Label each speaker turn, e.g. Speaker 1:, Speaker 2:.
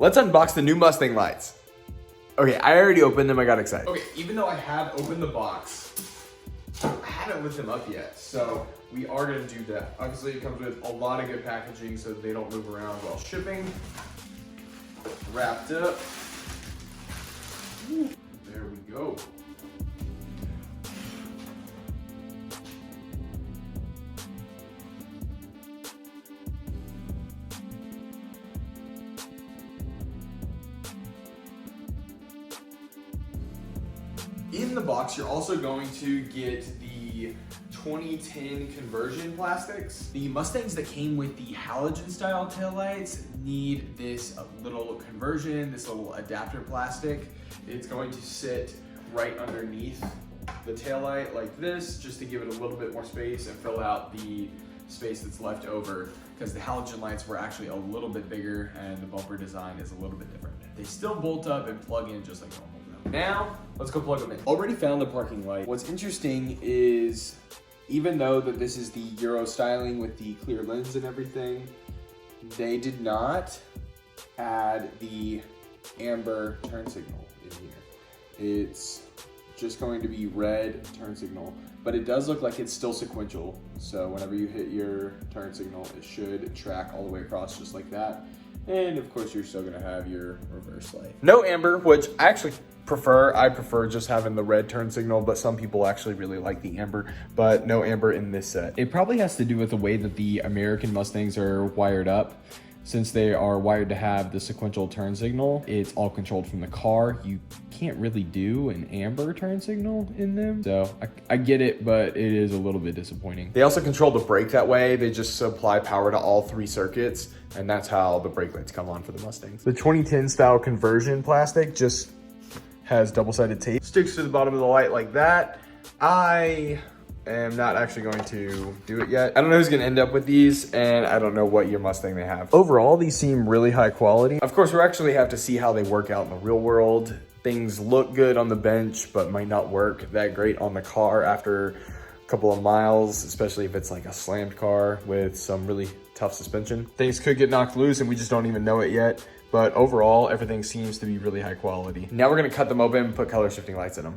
Speaker 1: Let's unbox the new Mustang lights. Okay, I already opened them, I got excited. Okay, even though I have opened the box, I haven't lit them up yet, so we are gonna do that. Obviously, it comes with a lot of good packaging so they don't move around while shipping. Wrapped up. Ooh, there we go. In the box, you're also going to get the 2010 conversion plastics. The Mustangs that came with the halogen style taillights need this little conversion, this little adapter plastic. It's going to sit right underneath the taillight like this, just to give it a little bit more space and fill out the space that's left over, because the halogen lights were actually a little bit bigger and the bumper design is a little bit different. They still bolt up and plug in just like normal. Now, let's go plug them in. Already found the parking light. What's interesting is, even though that this is the Euro styling with the clear lens and everything, they did not add the amber turn signal in here. It's just going to be red turn signal, but it does look like it's still sequential. So whenever you hit your turn signal, it should track all the way across just like that. And of course, you're still gonna have your reverse light. No amber, which I actually prefer. I prefer just having the red turn signal, but some people actually really like the amber, but no amber in this set. It probably has to do with the way that the American Mustangs are wired up. Since they are wired to have the sequential turn signal, it's all controlled from the car. You can't really do an amber turn signal in them. So I get it, but it is a little bit disappointing. They also control the brake that way. They just supply power to all 3 circuits, and that's how the brake lights come on for the Mustangs. The 2010 style conversion plastic just has double-sided tape. Sticks to the bottom of the light like that. I am not actually going to do it yet. I don't know who's gonna end up with these, and I don't know what year Mustang they have. Overall, these seem really high quality. Of course, we actually have to see how they work out in the real world. Things look good on the bench, but might not work that great on the car after a couple of miles, especially if it's like a slammed car with some really tough suspension. Things could get knocked loose and we just don't even know it yet. But overall, everything seems to be really high quality. Now we're gonna cut them open and put color shifting lights in them.